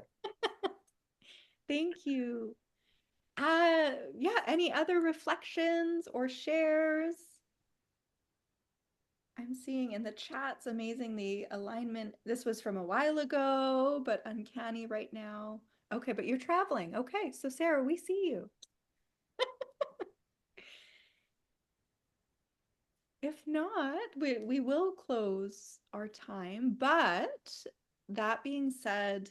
Thank you. Yeah, any other reflections or shares? I'm seeing in the chats amazing the alignment. This was from a while ago, but uncanny right now. Okay, but you're traveling. Okay, so Sarah, we see you. If not, we will close our time. But that being said,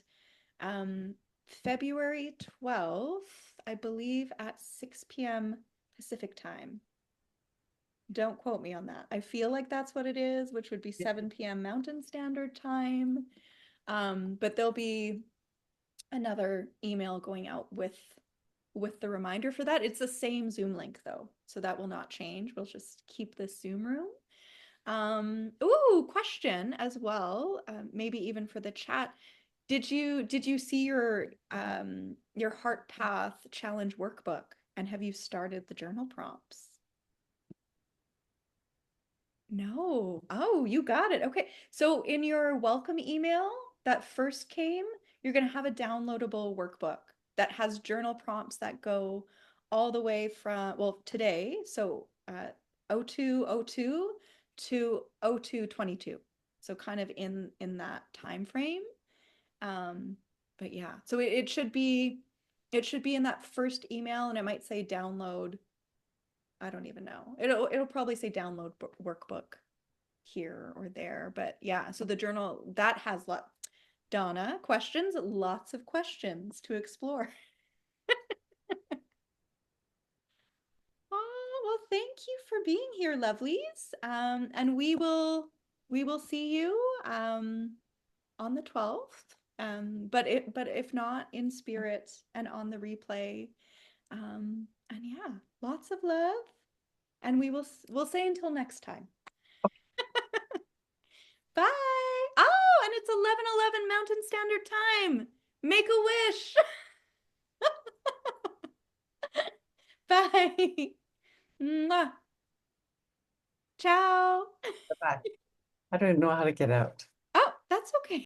um, February 12th, I believe at 6 p.m. Pacific time. Don't quote me on that. I feel like that's what it is, which would be 7 p.m. Mountain Standard Time. But there'll be another email going out with the reminder for that. It's the same Zoom link though, so that will not change. We'll just keep this Zoom room. Ooh, question as well, maybe even for the chat. Did you see your Heart Path challenge workbook and have you started the journal prompts? No. Oh, you got it. Okay. So in your welcome email that first came, you're going to have a downloadable workbook that has journal prompts that go all the way from, well, today, so 0202 to 0222. So kind of in that time frame. Um, but yeah, so it should be in that first email and it might say download. I don't even know. It'll probably say download workbook here or there. But yeah, so the journal that has Donna, questions, lots of questions to explore. Oh, well, thank you for being here, lovelies. And we will see you on the 12th. But if not in spirit and on the replay. And yeah, lots of love. And we'll say until next time. Bye. Oh, and it's 11:11 Mountain Standard Time. Make a wish. Bye. Mwah. Ciao. Bye-bye. I don't know how to get out. Oh, that's okay.